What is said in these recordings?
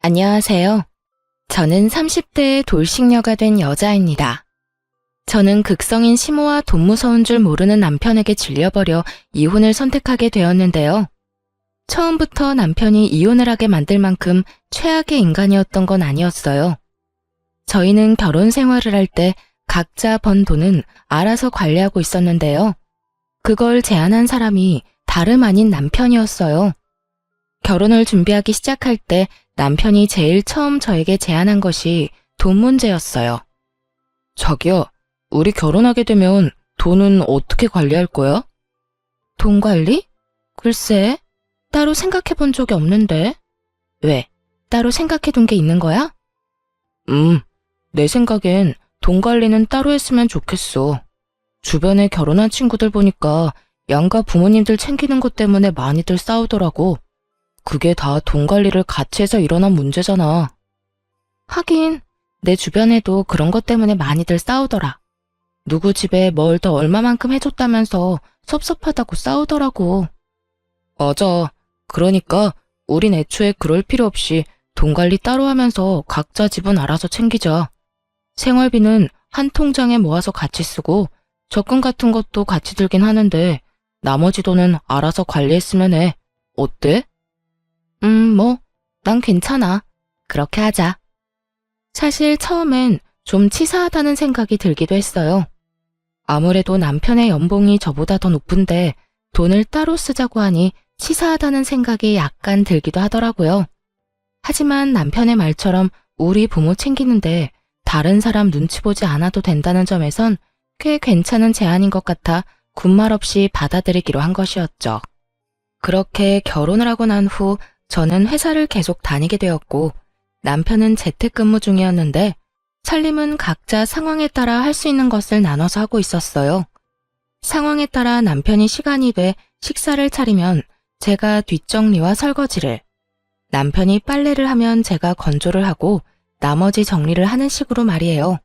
안녕하세요. 저는 30대의 돌싱녀가 된 여자입니다. 저는 극성인 시모와 돈 무서운 줄 모르는 남편에게 질려버려 이혼을 선택하게 되었는데요. 처음부터 남편이 이혼을 하게 만들 만큼 최악의 인간이었던 건 아니었어요. 저희는 결혼 생활을 할 때 각자 번 돈은 알아서 관리하고 있었는데요. 그걸 제안한 사람이 다름 아닌 남편이었어요. 결혼을 준비하기 시작할 때 남편이 제일 처음 저에게 제안한 것이 돈 문제였어요. 자기야, 우리 결혼하게 되면 돈은 어떻게 관리할 거야? 돈 관리? 글쎄, 따로 생각해 본 적이 없는데. 왜? 따로 생각해 둔 게 있는 거야? 내 생각엔 돈 관리는 따로 했으면 좋겠어. 주변에 결혼한 친구들 보니까 양가 부모님들 챙기는 것 때문에 많이들 싸우더라고. 그게 다 돈 관리를 같이 해서 일어난 문제잖아. 하긴 내 주변에도 그런 것 때문에 많이들 싸우더라. 누구 집에 뭘 더 얼마만큼 해줬다면서 섭섭하다고 싸우더라고. 맞아. 그러니까 우린 애초에 그럴 필요 없이 돈 관리 따로 하면서 각자 집은 알아서 챙기자. 생활비는 한 통장에 모아서 같이 쓰고 적금 같은 것도 같이 들긴 하는데 나머지 돈은 알아서 관리했으면 해. 어때? 난 괜찮아. 그렇게 하자. 사실 처음엔 좀 치사하다는 생각이 들기도 했어요. 아무래도 남편의 연봉이 저보다 더 높은데 돈을 따로 쓰자고 하니 치사하다는 생각이 약간 들기도 하더라고요. 하지만 남편의 말처럼 우리 부모 챙기는데 다른 사람 눈치 보지 않아도 된다는 점에선 꽤 괜찮은 제안인 것 같아 군말 없이 받아들이기로 한 것이었죠. 그렇게 결혼을 하고 난 후 저는 회사를 계속 다니게 되었고 남편은 재택근무 중이었는데 살림은 각자 상황에 따라 할 수 있는 것을 나눠서 하고 있었어요. 상황에 따라 남편이 시간이 돼 식사를 차리면 제가 뒷정리와 설거지를, 남편이 빨래를 하면 제가 건조를 하고 나머지 정리를 하는 식으로 말이에요.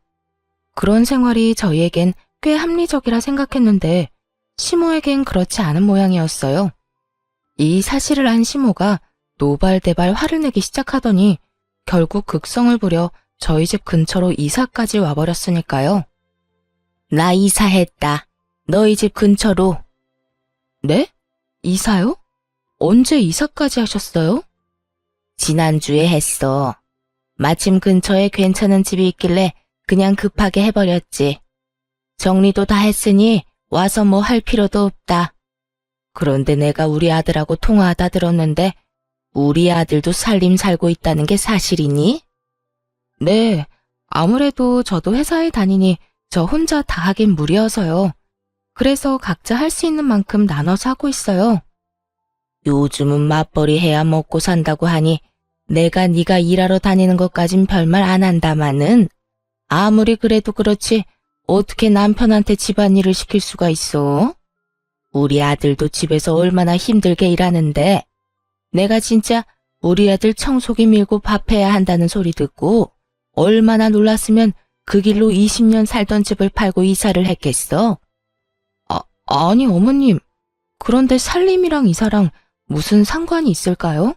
그런 생활이 저희에겐 꽤 합리적이라 생각했는데 시모에겐 그렇지 않은 모양이었어요. 이 사실을 안 시모가 노발대발 화를 내기 시작하더니 결국 극성을 부려 저희 집 근처로 이사까지 와버렸으니까요. 나 이사했다. 너희 집 근처로. 네? 이사요? 언제 이사까지 하셨어요? 지난주에 했어. 마침 근처에 괜찮은 집이 있길래 그냥 급하게 해버렸지. 정리도 다 했으니 와서 뭐 할 필요도 없다. 그런데 내가 우리 아들하고 통화하다 들었는데 우리 아들도 살림 살고 있다는 게 사실이니? 네, 아무래도 저도 회사에 다니니 저 혼자 다 하긴 무리여서요. 그래서 각자 할 수 있는 만큼 나눠서 하고 있어요. 요즘은 맞벌이 해야 먹고 산다고 하니 내가 네가 일하러 다니는 것까진 별말 안 한다마는 아무리 그래도 그렇지 어떻게 남편한테 집안일을 시킬 수가 있어? 우리 아들도 집에서 얼마나 힘들게 일하는데 내가 진짜 우리 아들 청소기 밀고 밥해야 한다는 소리 듣고 얼마나 놀랐으면 그 길로 20년 살던 집을 팔고 이사를 했겠어? 아니 어머님, 그런데 살림이랑 이사랑 무슨 상관이 있을까요?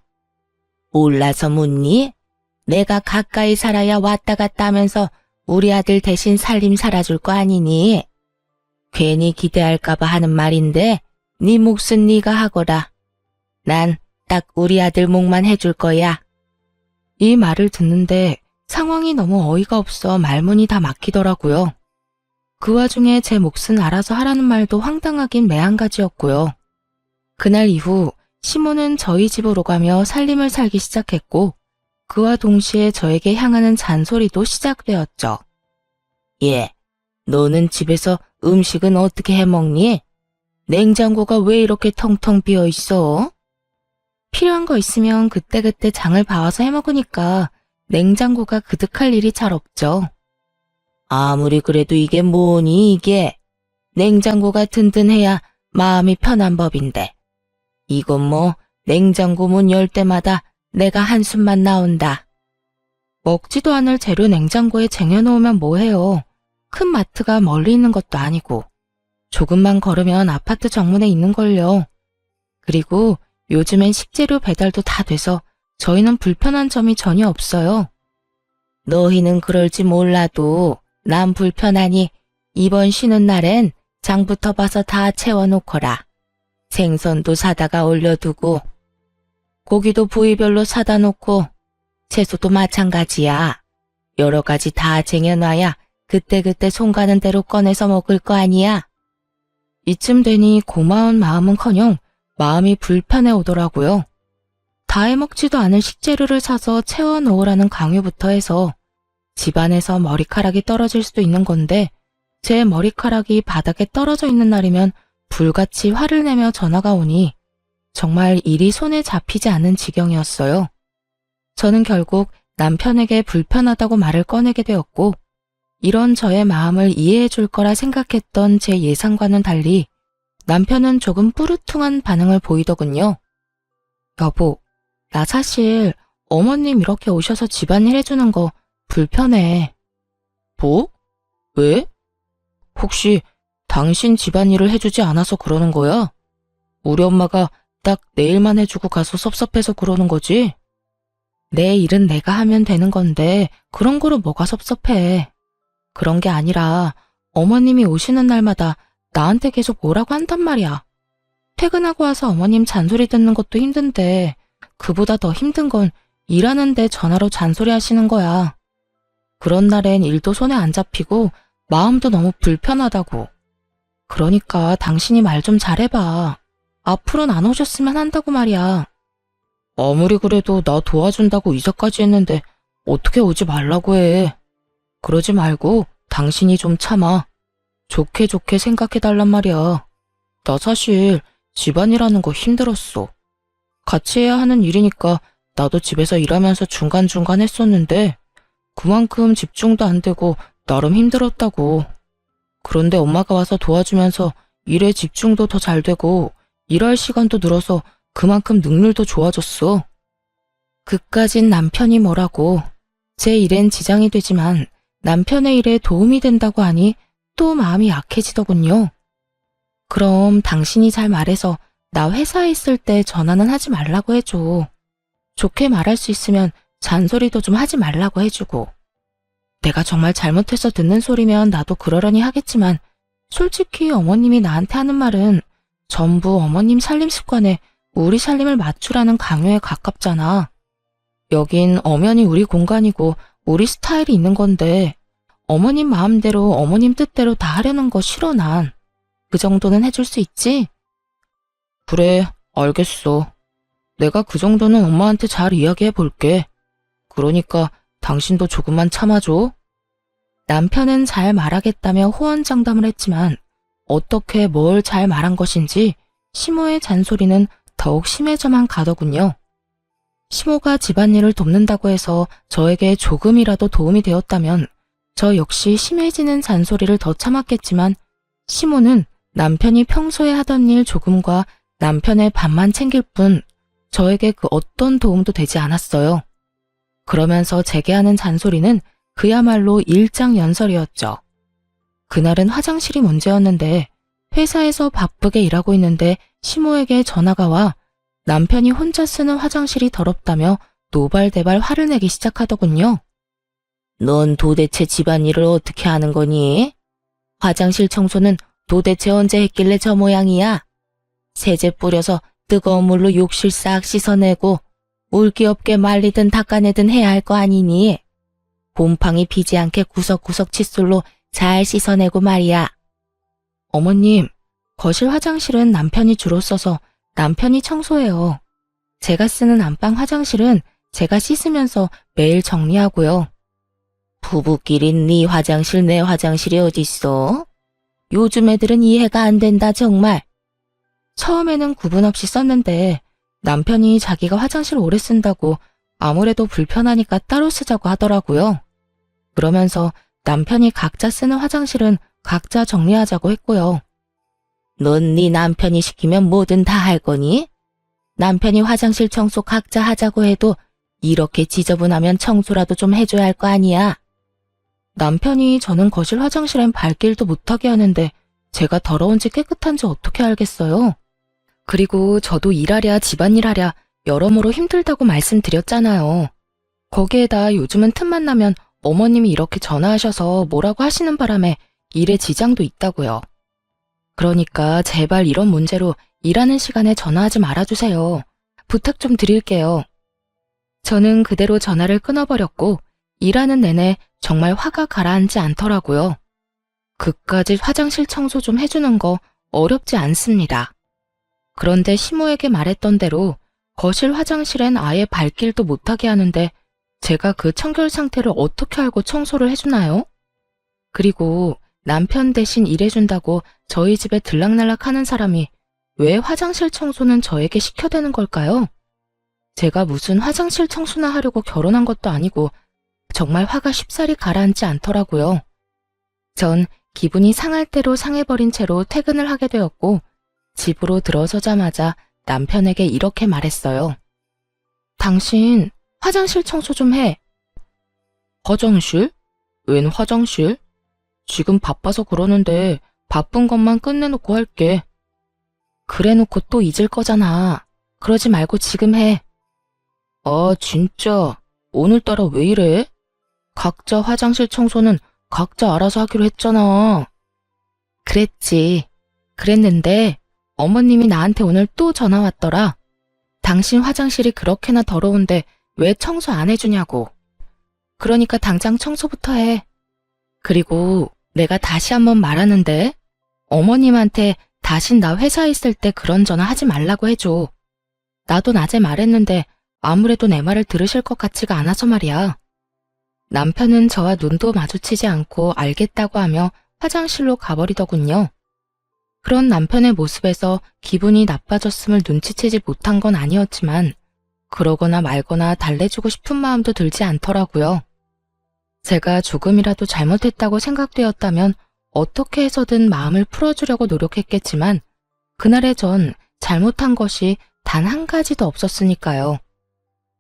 몰라서 묻니? 내가 가까이 살아야 왔다 갔다 하면서 우리 아들 대신 살림 살아줄 거 아니니? 괜히 기대할까봐 하는 말인데 네 몫은 네가 하거라. 난 딱 우리 아들 몫만 해줄 거야. 이 말을 듣는데 상황이 너무 어이가 없어 말문이 다 막히더라고요. 그 와중에 제 몫은 알아서 하라는 말도 황당하긴 매한가지였고요. 그날 이후 시모는 저희 집으로 가며 살림을 살기 시작했고 그와 동시에 저에게 향하는 잔소리도 시작되었죠. 예, 너는 집에서 음식은 어떻게 해먹니? 냉장고가 왜 이렇게 텅텅 비어있어? 필요한 거 있으면 그때그때 장을 봐와서 해먹으니까 냉장고가 그득할 일이 잘 없죠. 아무리 그래도 이게 뭐니 이게? 냉장고가 든든해야 마음이 편한 법인데. 이건 뭐 냉장고 문 열 때마다 내가 한숨만 나온다. 먹지도 않을 재료 냉장고에 쟁여놓으면 뭐해요. 큰 마트가 멀리 있는 것도 아니고. 조금만 걸으면 아파트 정문에 있는걸요. 그리고 요즘엔 식재료 배달도 다 돼서 저희는 불편한 점이 전혀 없어요. 너희는 그럴지 몰라도 난 불편하니 이번 쉬는 날엔 장부터 봐서 다 채워놓거라. 생선도 사다가 올려두고 고기도 부위별로 사다 놓고 채소도 마찬가지야. 여러 가지 다 쟁여놔야 그때그때 손 가는 대로 꺼내서 먹을 거 아니야. 이쯤 되니 고마운 마음은커녕 마음이 불편해 오더라고요. 다 해먹지도 않을 식재료를 사서 채워 넣으라는 강요부터 해서 집안에서 머리카락이 떨어질 수도 있는 건데 제 머리카락이 바닥에 떨어져 있는 날이면 불같이 화를 내며 전화가 오니 정말 일이 손에 잡히지 않는 지경이었어요. 저는 결국 남편에게 불편하다고 말을 꺼내게 되었고 이런 저의 마음을 이해해 줄 거라 생각했던 제 예상과는 달리 남편은 조금 뿌르퉁한 반응을 보이더군요. 여보, 나 사실 어머님 이렇게 오셔서 집안일 해주는 거 불편해. 뭐? 왜? 혹시 당신 집안일을 해주지 않아서 그러는 거야? 우리 엄마가 딱 내 일만 해주고 가서 섭섭해서 그러는 거지? 내 일은 내가 하면 되는 건데 그런 거로 뭐가 섭섭해. 그런 게 아니라 어머님이 오시는 날마다 나한테 계속 뭐라고 한단 말이야. 퇴근하고 와서 어머님 잔소리 듣는 것도 힘든데 그보다 더 힘든 건 일하는데 전화로 잔소리 하시는 거야. 그런 날엔 일도 손에 안 잡히고 마음도 너무 불편하다고. 그러니까 당신이 말 좀 잘해봐. 앞으로는 안 오셨으면 한다고 말이야. 아무리 그래도 나 도와준다고 이사까지 했는데 어떻게 오지 말라고 해. 그러지 말고 당신이 좀 참아. 좋게 좋게 생각해달란 말이야. 나 사실 집안일하는 거 힘들었어. 같이 해야 하는 일이니까 나도 집에서 일하면서 중간중간 했었는데 그만큼 집중도 안 되고 나름 힘들었다고. 그런데 엄마가 와서 도와주면서 일에 집중도 더 잘 되고 일할 시간도 늘어서 그만큼 능률도 좋아졌어. 그까진 남편이 뭐라고. 제 일엔 지장이 되지만 남편의 일에 도움이 된다고 하니 또 마음이 약해지더군요. 그럼 당신이 잘 말해서 나 회사에 있을 때 전화는 하지 말라고 해줘. 좋게 말할 수 있으면 잔소리도 좀 하지 말라고 해주고. 내가 정말 잘못해서 듣는 소리면 나도 그러려니 하겠지만 솔직히 어머님이 나한테 하는 말은 전부 어머님 살림 습관에 우리 살림을 맞추라는 강요에 가깝잖아. 여긴 엄연히 우리 공간이고 우리 스타일이 있는 건데 어머님 마음대로 어머님 뜻대로 다 하려는 거 싫어 난. 그 정도는 해줄 수 있지? 그래, 알겠어. 내가 그 정도는 엄마한테 잘 이야기해 볼게. 그러니까 당신도 조금만 참아줘. 남편은 잘 말하겠다며 호언장담을 했지만 어떻게 뭘 잘 말한 것인지 시모의 잔소리는 더욱 심해져만 가더군요. 시모가 집안일을 돕는다고 해서 저에게 조금이라도 도움이 되었다면 저 역시 심해지는 잔소리를 더 참았겠지만 시모는 남편이 평소에 하던 일 조금과 남편의 밥만 챙길 뿐 저에게 그 어떤 도움도 되지 않았어요. 그러면서 제게 하는 잔소리는 그야말로 일장연설이었죠. 그날은 화장실이 문제였는데 회사에서 바쁘게 일하고 있는데 시모에게 전화가 와 남편이 혼자 쓰는 화장실이 더럽다며 노발대발 화를 내기 시작하더군요. 넌 도대체 집안일을 어떻게 하는 거니? 화장실 청소는 도대체 언제 했길래 저 모양이야? 세제 뿌려서 뜨거운 물로 욕실 싹 씻어내고 물기 없게 말리든 닦아내든 해야 할 거 아니니? 곰팡이 피지 않게 구석구석 칫솔로 잘 씻어내고 말이야. 어머님, 거실 화장실은 남편이 주로 써서 남편이 청소해요. 제가 쓰는 안방 화장실은 제가 씻으면서 매일 정리하고요. 부부끼리 네 화장실 내 화장실이 어딨어? 요즘 애들은 이해가 안 된다 정말. 처음에는 구분 없이 썼는데 남편이 자기가 화장실 오래 쓴다고 아무래도 불편하니까 따로 쓰자고 하더라고요. 그러면서 남편이 각자 쓰는 화장실은 각자 정리하자고 했고요. 넌 네 남편이 시키면 뭐든 다 할 거니? 남편이 화장실 청소 각자 하자고 해도 이렇게 지저분하면 청소라도 좀 해줘야 할 거 아니야. 남편이 저는 거실 화장실엔 발길도 못하게 하는데 제가 더러운지 깨끗한지 어떻게 알겠어요? 그리고 저도 일하랴 집안일 하랴 여러모로 힘들다고 말씀드렸잖아요. 거기에다 요즘은 틈만 나면 어머님이 이렇게 전화하셔서 뭐라고 하시는 바람에 일에 지장도 있다고요. 그러니까 제발 이런 문제로 일하는 시간에 전화하지 말아주세요. 부탁 좀 드릴게요. 저는 그대로 전화를 끊어버렸고 일하는 내내 정말 화가 가라앉지 않더라고요. 그까지 화장실 청소 좀 해주는 거 어렵지 않습니다. 그런데 시모에게 말했던 대로 거실 화장실엔 아예 발길도 못하게 하는데 제가 그 청결 상태를 어떻게 알고 청소를 해주나요? 그리고 남편 대신 일해준다고 저희 집에 들락날락 하는 사람이 왜 화장실 청소는 저에게 시켜대는 걸까요? 제가 무슨 화장실 청소나 하려고 결혼한 것도 아니고 정말 화가 쉽사리 가라앉지 않더라고요. 전 기분이 상할 대로 상해버린 채로 퇴근을 하게 되었고 집으로 들어서자마자 남편에게 이렇게 말했어요. 당신 화장실 청소 좀 해. 화장실? 웬 화장실? 지금 바빠서 그러는데 바쁜 것만 끝내놓고 할게. 그래놓고 또 잊을 거잖아. 그러지 말고 지금 해. 아, 진짜 오늘따라 왜 이래? 각자 화장실 청소는 각자 알아서 하기로 했잖아. 그랬지. 그랬는데 어머님이 나한테 오늘 또 전화 왔더라. 당신 화장실이 그렇게나 더러운데 왜 청소 안 해주냐고. 그러니까 당장 청소부터 해. 그리고 내가 다시 한번 말하는데 어머님한테 다신 나 회사에 있을 때 그런 전화 하지 말라고 해줘. 나도 낮에 말했는데 아무래도 내 말을 들으실 것 같지가 않아서 말이야. 남편은 저와 눈도 마주치지 않고 알겠다고 하며 화장실로 가버리더군요. 그런 남편의 모습에서 기분이 나빠졌음을 눈치채지 못한 건 아니었지만 그러거나 말거나 달래주고 싶은 마음도 들지 않더라고요. 제가 조금이라도 잘못했다고 생각되었다면 어떻게 해서든 마음을 풀어주려고 노력했겠지만 그날의 전 잘못한 것이 단 한 가지도 없었으니까요.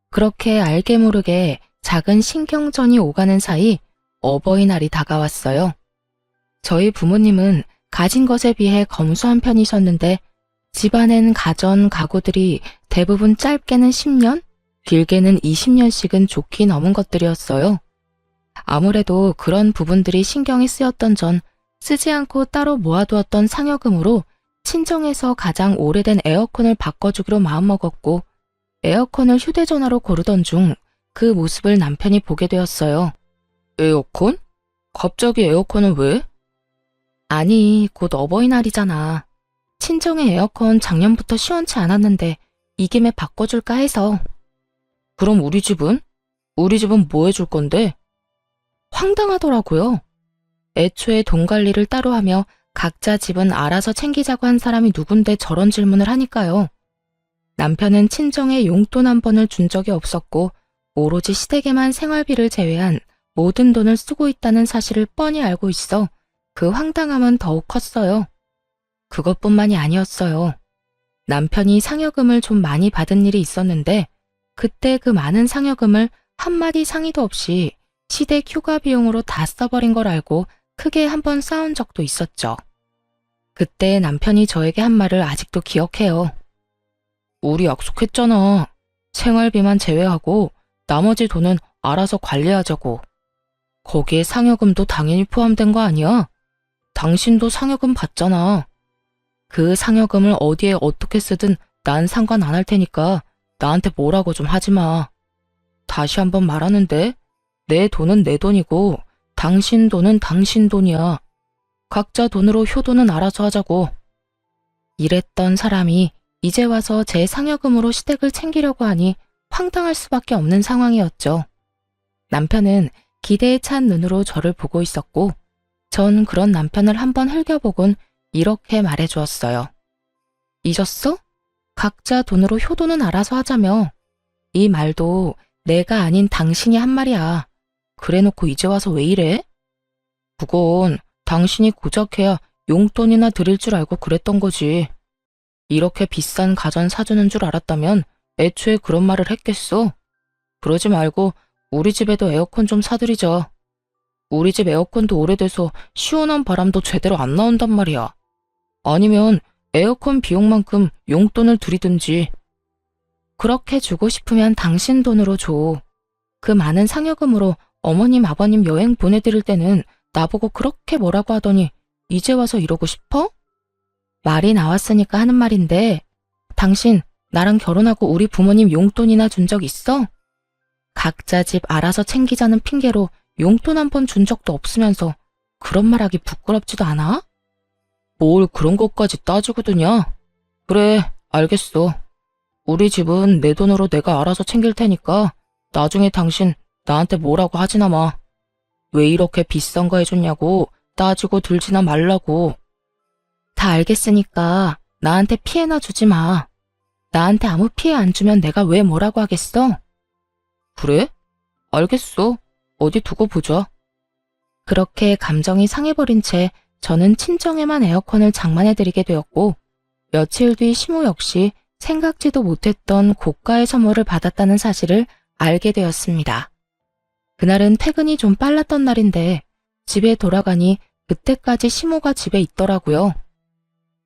그렇게 알게 모르게 작은 신경전이 오가는 사이 어버이날이 다가왔어요. 저희 부모님은 가진 것에 비해 검소한 편이셨는데 집안엔 가전, 가구들이 대부분 짧게는 10년, 길게는 20년씩은 좋게 넘은 것들이었어요. 아무래도 그런 부분들이 신경이 쓰였던 전 쓰지 않고 따로 모아두었던 상여금으로 친정에서 가장 오래된 에어컨을 바꿔주기로 마음먹었고 에어컨을 휴대전화로 고르던 중 그 모습을 남편이 보게 되었어요. 에어컨? 갑자기 에어컨은 왜? 아니, 곧 어버이날이잖아. 친정의 에어컨 작년부터 시원치 않았는데 이 김에 바꿔줄까 해서. 그럼 우리 집은? 우리 집은 뭐 해줄 건데? 황당하더라고요. 애초에 돈 관리를 따로 하며 각자 집은 알아서 챙기자고 한 사람이 누군데 저런 질문을 하니까요. 남편은 친정에 용돈 한 번을 준 적이 없었고 오로지 시댁에만 생활비를 제외한 모든 돈을 쓰고 있다는 사실을 뻔히 알고 있어 그 황당함은 더욱 컸어요. 그것뿐만이 아니었어요. 남편이 상여금을 좀 많이 받은 일이 있었는데 그때 그 많은 상여금을 한마디 상의도 없이 시댁 휴가 비용으로 다 써버린 걸 알고 크게 한번 싸운 적도 있었죠. 그때 남편이 저에게 한 말을 아직도 기억해요. 우리 약속했잖아. 생활비만 제외하고 나머지 돈은 알아서 관리하자고. 거기에 상여금도 당연히 포함된 거 아니야? 당신도 상여금 받잖아. 그 상여금을 어디에 어떻게 쓰든 난 상관 안 할 테니까 나한테 뭐라고 좀 하지 마. 다시 한번 말하는데 내 돈은 내 돈이고 당신 돈은 당신 돈이야. 각자 돈으로 효도는 알아서 하자고. 이랬던 사람이 이제 와서 제 상여금으로 시댁을 챙기려고 하니 황당할 수밖에 없는 상황이었죠. 남편은 기대에 찬 눈으로 저를 보고 있었고 전 그런 남편을 한번 흘겨보곤 이렇게 말해주었어요. 잊었어? 각자 돈으로 효도는 알아서 하자며. 이 말도 내가 아닌 당신이 한 말이야. 그래놓고 이제 와서 왜 이래? 그건 당신이 고작 해야 용돈이나 드릴 줄 알고 그랬던 거지. 이렇게 비싼 가전 사주는 줄 알았다면 애초에 그런 말을 했겠어. 그러지 말고 우리 집에도 에어컨 좀 사드리자. 우리 집 에어컨도 오래돼서 시원한 바람도 제대로 안 나온단 말이야. 아니면 에어컨 비용만큼 용돈을 드리든지. 그렇게 주고 싶으면 당신 돈으로 줘. 그 많은 상여금으로 어머님, 아버님 여행 보내드릴 때는 나보고 그렇게 뭐라고 하더니 이제 와서 이러고 싶어? 말이 나왔으니까 하는 말인데 당신 나랑 결혼하고 우리 부모님 용돈이나 준 적 있어? 각자 집 알아서 챙기자는 핑계로 용돈 한 번 준 적도 없으면서 그런 말하기 부끄럽지도 않아? 뭘 그런 것까지 따지고 드냐? 그래, 알겠어. 우리 집은 내 돈으로 내가 알아서 챙길 테니까 나중에 당신 나한테 뭐라고 하지나 마. 왜 이렇게 비싼 거 해줬냐고 따지고 들지나 말라고. 다 알겠으니까 나한테 피해나 주지 마. 나한테 아무 피해 안 주면 내가 왜 뭐라고 하겠어? 그래? 알겠어. 어디 두고 보자. 그렇게 감정이 상해버린 채 저는 친정에만 에어컨을 장만해드리게 되었고 며칠 뒤 시모 역시 생각지도 못했던 고가의 선물을 받았다는 사실을 알게 되었습니다. 그날은 퇴근이 좀 빨랐던 날인데 집에 돌아가니 그때까지 시모가 집에 있더라고요.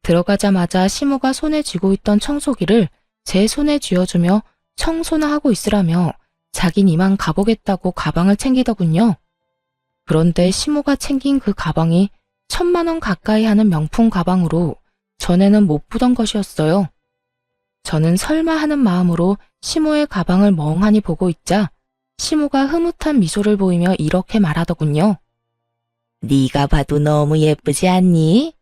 들어가자마자 시모가 손에 쥐고 있던 청소기를 제 손에 쥐어주며 청소나 하고 있으라며 자긴 이만 가보겠다고 가방을 챙기더군요. 그런데 시모가 챙긴 그 가방이 1,000만 원 가까이 하는 명품 가방으로 전에는 못 보던 것이었어요. 저는 설마 하는 마음으로 시모의 가방을 멍하니 보고 있자 시모가 흐뭇한 미소를 보이며 이렇게 말하더군요. 네가 봐도 너무 예쁘지 않니?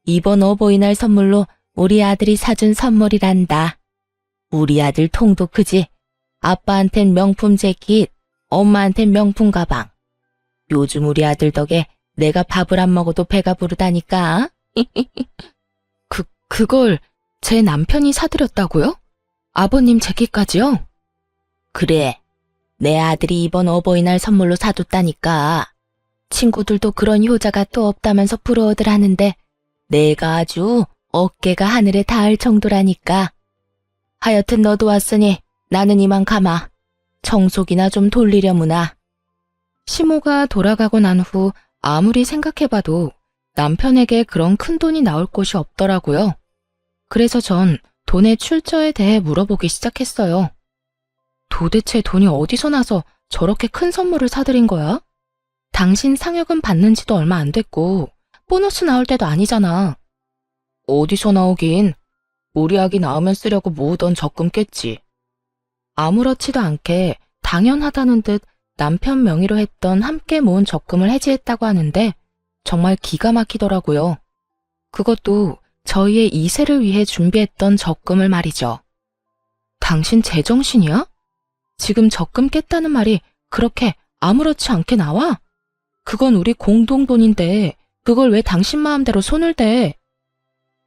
이번 어버이날 선물로 우리 아들이 사준 선물이란다. 우리 아들 통도 크지? 아빠한텐 명품 재킷, 엄마한텐 명품 가방. 요즘 우리 아들 덕에 내가 밥을 안 먹어도 배가 부르다니까. 그걸 제 남편이 사드렸다고요? 아버님 재킷까지요? 그래. 내 아들이 이번 어버이날 선물로 사줬다니까. 친구들도 그런 효자가 또 없다면서 부러워들 하는데 내가 아주 어깨가 하늘에 닿을 정도라니까. 하여튼 너도 왔으니 나는 이만 가마. 청소기나 좀 돌리려무나. 시모가 돌아가고 난 후 아무리 생각해봐도 남편에게 그런 큰 돈이 나올 곳이 없더라고요. 그래서 전 돈의 출처에 대해 물어보기 시작했어요. 도대체 돈이 어디서 나서 저렇게 큰 선물을 사드린 거야? 당신 상여금 받는 지도 얼마 안 됐고 보너스 나올 때도 아니잖아. 어디서 나오긴. 우리 아기 낳으면 쓰려고 모으던 적금 깼지. 아무렇지도 않게 당연하다는 듯 남편 명의로 했던 함께 모은 적금을 해지했다고 하는데 정말 기가 막히더라고요. 그것도 저희의 2세를 위해 준비했던 적금을 말이죠. 당신 제정신이야? 지금 적금 깼다는 말이 그렇게 아무렇지 않게 나와? 그건 우리 공동돈인데 그걸 왜 당신 마음대로 손을 대?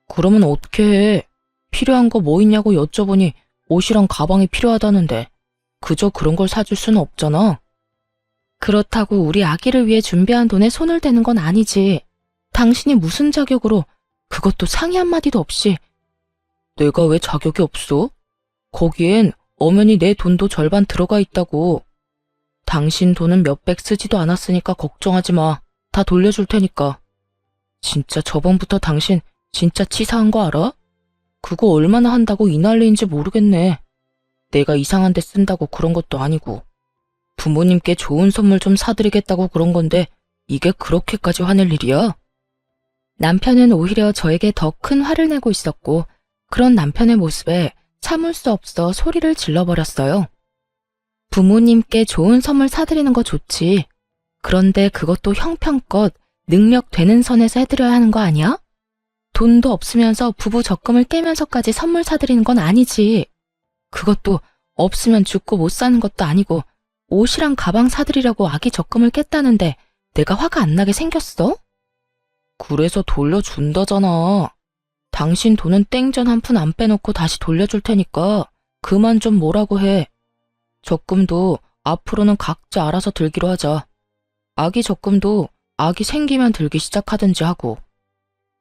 그러면 어떻게 해? 필요한 거 뭐 있냐고 여쭤보니 옷이랑 가방이 필요하다는데 그저 그런 걸 사줄 수는 없잖아. 그렇다고 우리 아기를 위해 준비한 돈에 손을 대는 건 아니지. 당신이 무슨 자격으로 그것도 상의 한마디도 없이. 내가 왜 자격이 없어? 거기엔 엄연히 내 돈도 절반 들어가 있다고. 당신 돈은 몇백 쓰지도 않았으니까 걱정하지 마. 다 돌려줄 테니까. 진짜 저번부터 당신 진짜 치사한 거 알아? 그거 얼마나 한다고 이 난리인지 모르겠네. 내가 이상한 데 쓴다고 그런 것도 아니고. 부모님께 좋은 선물 좀 사드리겠다고 그런 건데 이게 그렇게까지 화낼 일이야? 남편은 오히려 저에게 더 큰 화를 내고 있었고 그런 남편의 모습에 참을 수 없어 소리를 질러버렸어요. 부모님께 좋은 선물 사드리는 거 좋지. 그런데 그것도 형편껏 능력 되는 선에서 해드려야 하는 거 아니야? 돈도 없으면서 부부 적금을 깨면서까지 선물 사드리는 건 아니지. 그것도 없으면 죽고 못 사는 것도 아니고 옷이랑 가방 사드리려고 아기 적금을 깼다는데 내가 화가 안 나게 생겼어? 그래서 돌려준다잖아. 당신 돈은 땡전 한 푼 안 빼놓고 다시 돌려줄 테니까 그만 좀 뭐라고 해. 적금도 앞으로는 각자 알아서 들기로 하자. 아기 적금도 아기 생기면 들기 시작하든지 하고.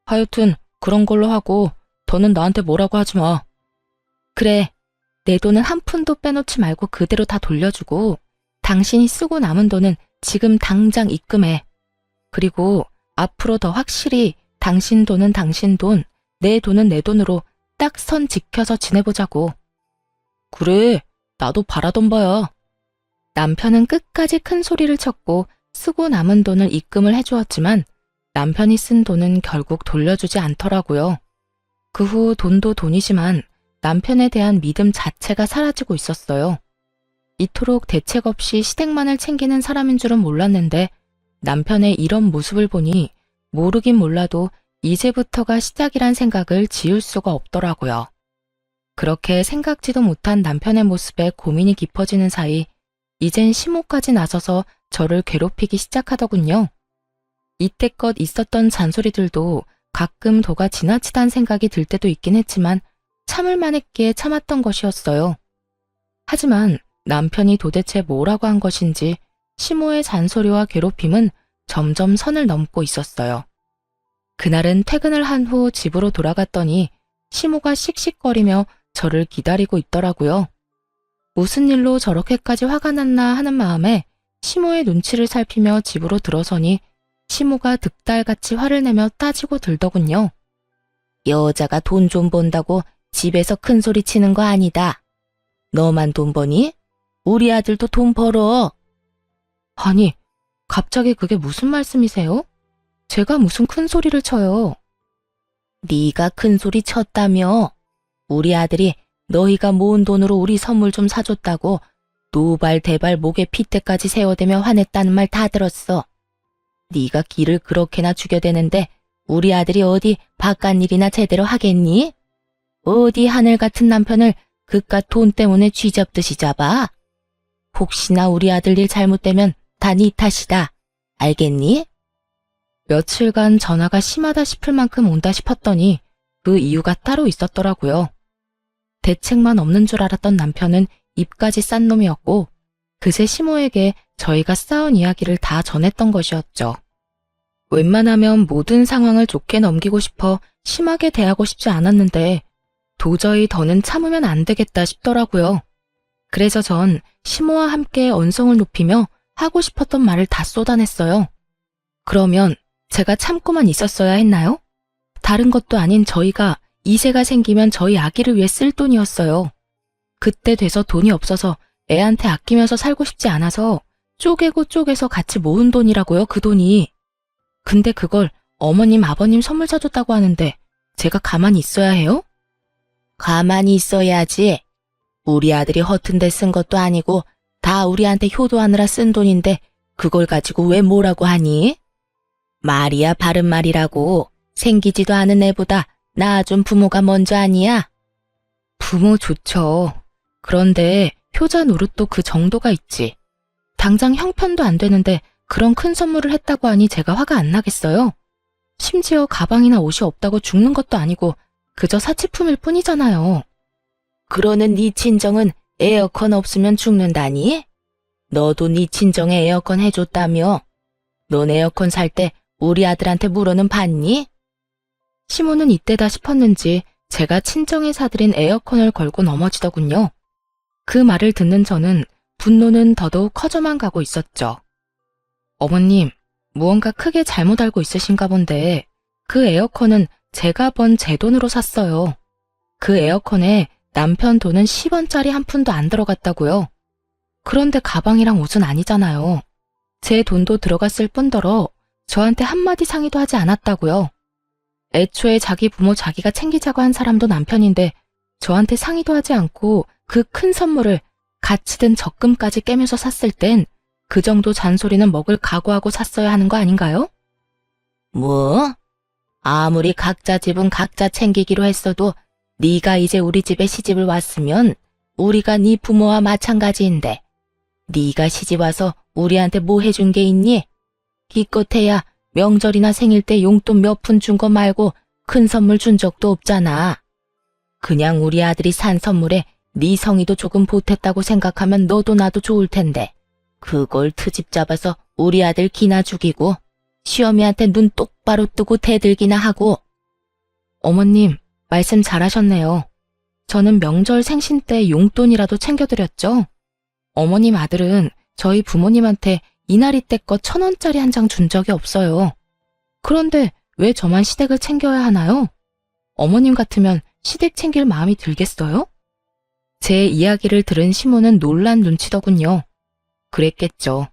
하여튼 그런 걸로 하고 더는 나한테 뭐라고 하지 마. 그래, 내 돈은 한 푼도 빼놓지 말고 그대로 다 돌려주고 당신이 쓰고 남은 돈은 지금 당장 입금해. 그리고 앞으로 더 확실히 당신 돈은 당신 돈, 내 돈은 내 돈으로 딱 선 지켜서 지내보자고. 그래, 나도 바라던 바야. 남편은 끝까지 큰 소리를 쳤고 쓰고 남은 돈을 입금을 해주었지만 남편이 쓴 돈은 결국 돌려주지 않더라고요. 그 후 돈도 돈이지만 남편에 대한 믿음 자체가 사라지고 있었어요. 이토록 대책 없이 시댁만을 챙기는 사람인 줄은 몰랐는데 남편의 이런 모습을 보니 모르긴 몰라도 이제부터가 시작이란 생각을 지울 수가 없더라고요. 그렇게 생각지도 못한 남편의 모습에 고민이 깊어지는 사이 이젠 시모까지 나서서 저를 괴롭히기 시작하더군요. 이때껏 있었던 잔소리들도 가끔 도가 지나치다는 생각이 들 때도 있긴 했지만 참을 만했기에 참았던 것이었어요. 하지만 남편이 도대체 뭐라고 한 것인지 시모의 잔소리와 괴롭힘은 점점 선을 넘고 있었어요. 그날은 퇴근을 한 후 집으로 돌아갔더니 시모가 씩씩거리며 저를 기다리고 있더라고요. 무슨 일로 저렇게까지 화가 났나 하는 마음에 시모의 눈치를 살피며 집으로 들어서니 시모가 득달같이 화를 내며 따지고 들더군요. 여자가 돈 좀 번다고 집에서 큰 소리 치는 거 아니다. 너만 돈 버니? 우리 아들도 돈 벌어. 아니, 갑자기 그게 무슨 말씀이세요? 제가 무슨 큰 소리를 쳐요. 네가 큰 소리 쳤다며. 우리 아들이 너희가 모은 돈으로 우리 선물 좀 사줬다고 노발대발 목에 핏대까지 세워대며 화냈다는 말 다 들었어. 네가 기를 그렇게나 죽여대는데 우리 아들이 어디 바깥 일이나 제대로 하겠니? 어디 하늘 같은 남편을 그깟 돈 때문에 쥐잡듯이 잡아? 혹시나 우리 아들 일 잘못되면 다 네 탓이다. 알겠니? 며칠간 전화가 심하다 싶을 만큼 온다 싶었더니 그 이유가 따로 있었더라고요. 대책만 없는 줄 알았던 남편은 입까지 싼 놈이었고 그새 시모에게 저희가 싸운 이야기를 다 전했던 것이었죠. 웬만하면 모든 상황을 좋게 넘기고 싶어 심하게 대하고 싶지 않았는데 도저히 더는 참으면 안 되겠다 싶더라고요. 그래서 전 시모와 함께 언성을 높이며 하고 싶었던 말을 다 쏟아냈어요. 그러면 제가 참고만 있었어야 했나요? 다른 것도 아닌 저희가 이세가 생기면 저희 아기를 위해 쓸 돈이었어요. 그때 돼서 돈이 없어서 애한테 아끼면서 살고 싶지 않아서 쪼개고 쪼개서 같이 모은 돈이라고요, 그 돈이. 근데 그걸 어머님, 아버님 선물 사줬다고 하는데 제가 가만히 있어야 해요? 가만히 있어야지. 우리 아들이 허튼 데 쓴 것도 아니고 다 우리한테 효도하느라 쓴 돈인데 그걸 가지고 왜 뭐라고 하니? 말이야 바른 말이라고. 생기지도 않은 애보다 낳아준 부모가 먼저 아니야? 부모 좋죠. 그런데 효자 노릇도 그 정도가 있지. 당장 형편도 안 되는데 그런 큰 선물을 했다고 하니 제가 화가 안 나겠어요? 심지어 가방이나 옷이 없다고 죽는 것도 아니고 그저 사치품일 뿐이잖아요. 그러는 네 친정은 에어컨 없으면 죽는다니? 너도 네 친정에 에어컨 해줬다며? 넌 에어컨 살 때 우리 아들한테 물어는 봤니? 시모는 이때다 싶었는지 제가 친정에 사들인 에어컨을 걸고 넘어지더군요. 그 말을 듣는 저는 분노는 더더욱 커져만 가고 있었죠. 어머님, 무언가 크게 잘못 알고 있으신가 본데 그 에어컨은 제가 번 제 돈으로 샀어요. 그 에어컨에 남편 돈은 10원짜리 한 푼도 안 들어갔다고요. 그런데 가방이랑 옷은 아니잖아요. 제 돈도 들어갔을 뿐더러 저한테 한마디 상의도 하지 않았다고요. 애초에 자기 부모 자기가 챙기자고 한 사람도 남편인데 저한테 상의도 하지 않고 그 큰 선물을 같이 든 적금까지 깨면서 샀을 땐 그 정도 잔소리는 먹을 각오하고 샀어야 하는 거 아닌가요? 뭐? 아무리 각자 집은 각자 챙기기로 했어도 네가 이제 우리 집에 시집을 왔으면 우리가 네 부모와 마찬가지인데 네가 시집 와서 우리한테 뭐 해준 게 있니? 기껏해야 명절이나 생일 때 용돈 몇 푼 준 거 말고 큰 선물 준 적도 없잖아. 그냥 우리 아들이 산 선물에 네 성의도 조금 보탰다고 생각하면 너도 나도 좋을 텐데 그걸 트집 잡아서 우리 아들 기나 죽이고 시어미한테 눈 똑바로 뜨고 대들기나 하고. 어머님, 말씀 잘하셨네요. 저는 명절 생신 때 용돈이라도 챙겨드렸죠. 어머님 아들은 저희 부모님한테 이날이 때껏 1,000원짜리 한 장 준 적이 없어요. 그런데 왜 저만 시댁을 챙겨야 하나요? 어머님 같으면 시댁 챙길 마음이 들겠어요? 제 이야기를 들은 시모는 놀란 눈치더군요. 그랬겠죠.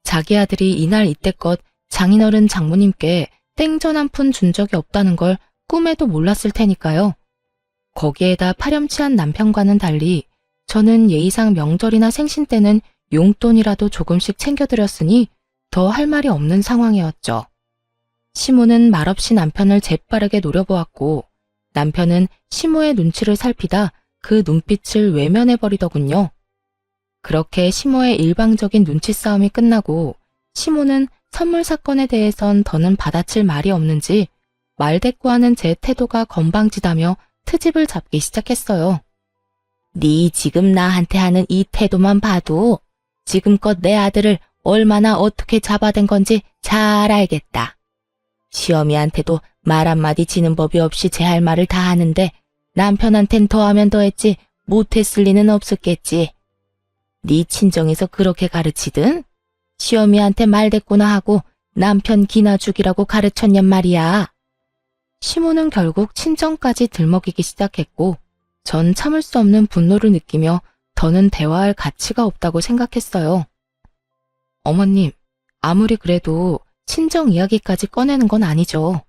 자기 아들이 이날 이때껏 장인어른 장모님께 땡전 한 푼 준 적이 없다는 걸 꿈에도 몰랐을 테니까요. 거기에다 파렴치한 남편과는 달리 저는 예의상 명절이나 생신 때는 용돈이라도 조금씩 챙겨드렸으니 더 할 말이 없는 상황이었죠. 시모는 말없이 남편을 재빠르게 노려보았고 남편은 시모의 눈치를 살피다 그 눈빛을 외면해버리더군요. 그렇게 시모의 일방적인 눈치 싸움이 끝나고 시모는 선물 사건에 대해선 더는 받아칠 말이 없는지 말대꾸하는 제 태도가 건방지다며 트집을 잡기 시작했어요. 네 지금 나한테 하는 이 태도만 봐도 지금껏 내 아들을 얼마나 어떻게 잡아댄 건지 잘 알겠다. 시어미한테도 말 한마디 지는 법이 없이 제 할 말을 다 하는데 남편한텐 더하면 더했지 못했을 리는 없었겠지. 네 친정에서 그렇게 가르치든 시어미한테 말대꾸나 하고 남편 기나 죽이라고 가르쳤냔 말이야. 시모는 결국 친정까지 들먹이기 시작했고 전 참을 수 없는 분노를 느끼며 더는 대화할 가치가 없다고 생각했어요. 어머님, 아무리 그래도 친정 이야기까지 꺼내는 건 아니죠.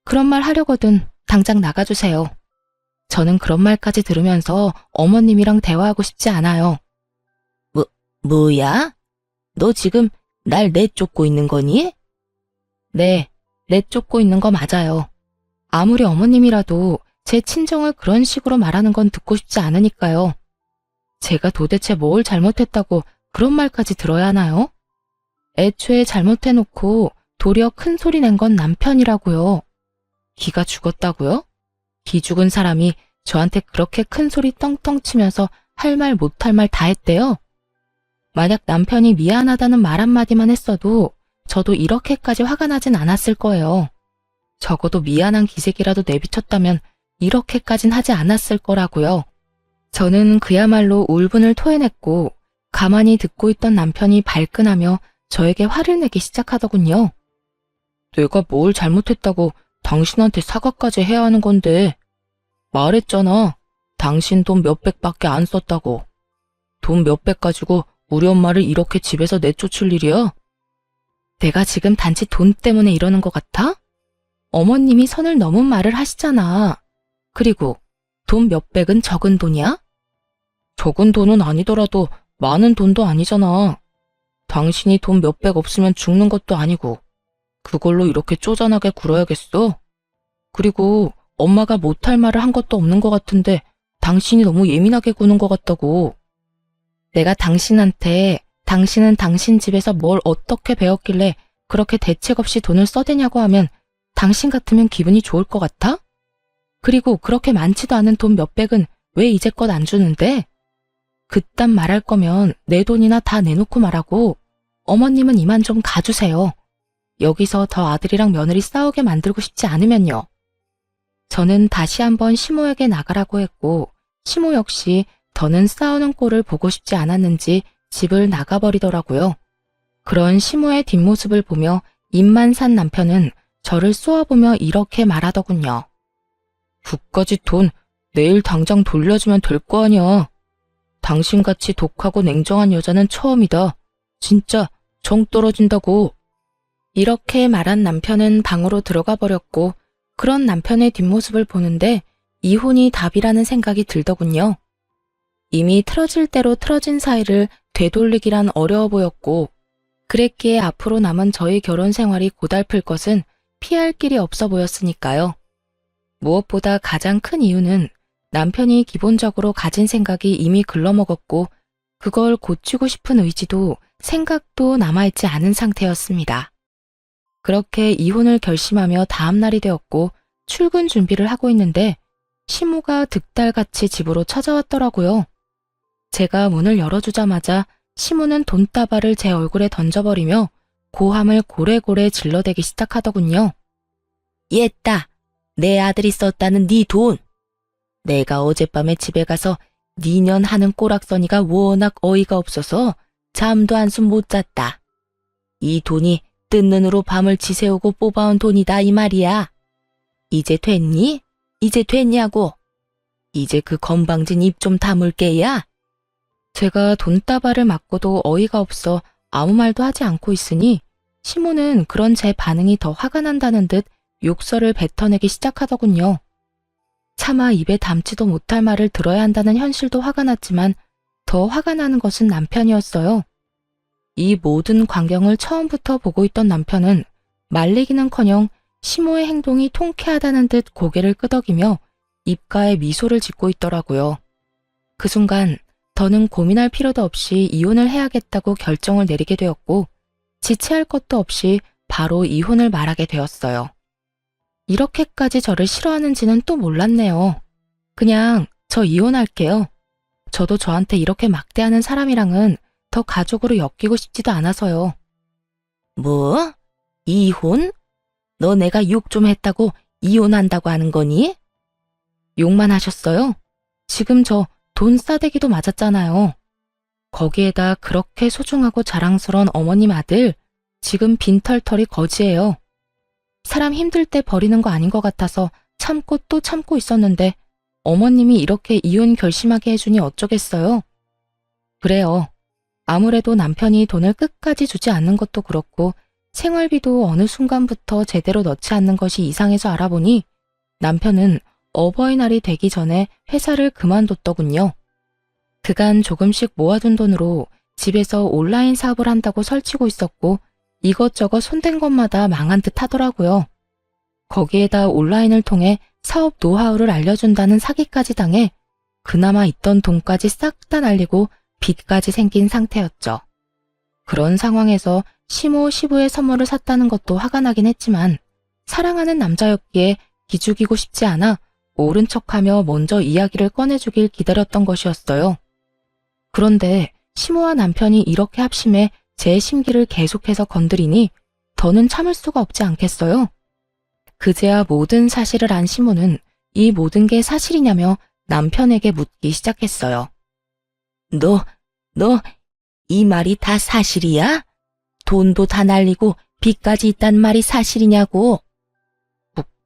그런 말 하려거든 당장 나가주세요. 저는 그런 말까지 들으면서 어머님이랑 대화하고 싶지 않아요. 뭐야? 너 지금 날 내쫓고 있는 거니? 네, 내쫓고 있는 거 맞아요. 아무리 어머님이라도 제 친정을 그런 식으로 말하는 건 듣고 싶지 않으니까요. 제가 도대체 뭘 잘못했다고 그런 말까지 들어야 하나요? 애초에 잘못해놓고 도리어 큰 소리 낸 건 남편이라고요. 기가 죽었다고요? 기 죽은 사람이 저한테 그렇게 큰 소리 떵떵 치면서 할 말 못할 말 다 했대요. 만약 남편이 미안하다는 말 한마디만 했어도 저도 이렇게까지 화가 나진 않았을 거예요. 적어도 미안한 기색이라도 내비쳤다면 이렇게까진 하지 않았을 거라고요. 저는 그야말로 울분을 토해냈고 가만히 듣고 있던 남편이 발끈하며 저에게 화를 내기 시작하더군요. 내가 뭘 잘못했다고 당신한테 사과까지 해야 하는 건데. 말했잖아. 당신 돈 몇백밖에 안 썼다고. 돈 몇백 가지고 우리 엄마를 이렇게 집에서 내쫓을 일이야? 내가 지금 단지 돈 때문에 이러는 것 같아? 어머님이 선을 넘은 말을 하시잖아. 그리고 돈 몇백은 적은 돈이야? 적은 돈은 아니더라도 많은 돈도 아니잖아. 당신이 돈 몇백 없으면 죽는 것도 아니고 그걸로 이렇게 쪼잔하게 굴어야겠어? 그리고 엄마가 못할 말을 한 것도 없는 것 같은데 당신이 너무 예민하게 구는 것 같다고. 내가 당신한테 당신은 당신 집에서 뭘 어떻게 배웠길래 그렇게 대책 없이 돈을 써대냐고 하면 당신 같으면 기분이 좋을 것 같아? 그리고 그렇게 많지도 않은 돈 몇백은 왜 이제껏 안 주는데? 그딴 말할 거면 내 돈이나 다 내놓고 말하고 어머님은 이만 좀 가주세요. 여기서 더 아들이랑 며느리 싸우게 만들고 싶지 않으면요. 저는 다시 한번 시모에게 나가라고 했고 시모 역시 더는 싸우는 꼴을 보고 싶지 않았는지 집을 나가버리더라고요. 그런 시모의 뒷모습을 보며 입만 산 남편은 저를 쏘아보며 이렇게 말하더군요. 그까짓 돈 내일 당장 돌려주면 될 거 아니야. 당신같이 독하고 냉정한 여자는 처음이다. 진짜 정 떨어진다고. 이렇게 말한 남편은 방으로 들어가 버렸고 그런 남편의 뒷모습을 보는데 이혼이 답이라는 생각이 들더군요. 이미 틀어질 대로 틀어진 사이를 되돌리기란 어려워 보였고 그랬기에 앞으로 남은 저희 결혼 생활이 고달플 것은 피할 길이 없어 보였으니까요. 무엇보다 가장 큰 이유는 남편이 기본적으로 가진 생각이 이미 글러먹었고 그걸 고치고 싶은 의지도 생각도 남아있지 않은 상태였습니다. 그렇게 이혼을 결심하며 다음 날이 되었고 출근 준비를 하고 있는데 시모가 득달같이 집으로 찾아왔더라고요. 제가 문을 열어주자마자 시모는 돈다발을 제 얼굴에 던져버리며 고함을 고래고래 질러대기 시작하더군요. 얘따, 내 아들이 썼다는 네 돈. 내가 어젯밤에 집에 가서 니년 하는 꼬락서니가 워낙 어이가 없어서 잠도 한숨 못 잤다. 이 돈이 뜬 눈으로 밤을 지새우고 뽑아온 돈이다 이 말이야. 이제 됐니? 이제 됐냐고. 이제 그 건방진 입 좀 다물게야. 제가 돈다발을 맞고도 어이가 없어 아무 말도 하지 않고 있으니 시모는 그런 제 반응이 더 화가 난다는 듯 욕설을 뱉어내기 시작하더군요. 차마 입에 담지도 못할 말을 들어야 한다는 현실도 화가 났지만 더 화가 나는 것은 남편이었어요. 이 모든 광경을 처음부터 보고 있던 남편은 말리기는커녕 시모의 행동이 통쾌하다는 듯 고개를 끄덕이며 입가에 미소를 짓고 있더라고요. 그 순간 더는 고민할 필요도 없이 이혼을 해야겠다고 결정을 내리게 되었고 지체할 것도 없이 바로 이혼을 말하게 되었어요. 이렇게까지 저를 싫어하는지는 또 몰랐네요. 그냥 저 이혼할게요. 저도 저한테 이렇게 막대하는 사람이랑은 더 가족으로 엮이고 싶지도 않아서요. 뭐? 이혼? 너 내가 욕 좀 했다고 이혼한다고 하는 거니? 욕만 하셨어요? 지금 저 돈 싸대기도 맞았잖아요. 거기에다 그렇게 소중하고 자랑스러운 어머님 아들, 지금 빈털털이 거지예요. 사람 힘들 때 버리는 거 아닌 것 같아서 참고 또 참고 있었는데 어머님이 이렇게 이혼 결심하게 해주니 어쩌겠어요. 그래요. 아무래도 남편이 돈을 끝까지 주지 않는 것도 그렇고 생활비도 어느 순간부터 제대로 넣지 않는 것이 이상해서 알아보니 남편은 어버이날이 되기 전에 회사를 그만뒀더군요. 그간 조금씩 모아둔 돈으로 집에서 온라인 사업을 한다고 설치고 있었고 이것저것 손댄 것마다 망한 듯 하더라고요. 거기에다 온라인을 통해 사업 노하우를 알려준다는 사기까지 당해 그나마 있던 돈까지 싹 다 날리고 빚까지 생긴 상태였죠. 그런 상황에서 시모 시부의 선물을 샀다는 것도 화가 나긴 했지만 사랑하는 남자였기에 기죽이고 싶지 않아 옳은 척하며 먼저 이야기를 꺼내주길 기다렸던 것이었어요. 그런데 시모와 남편이 이렇게 합심해 제 심기를 계속해서 건드리니 더는 참을 수가 없지 않겠어요. 그제야 모든 사실을 안 시모는 이 모든 게 사실이냐며 남편에게 묻기 시작했어요. 너 이 말이 다 사실이야? 돈도 다 날리고 빚까지 있단 말이 사실이냐고?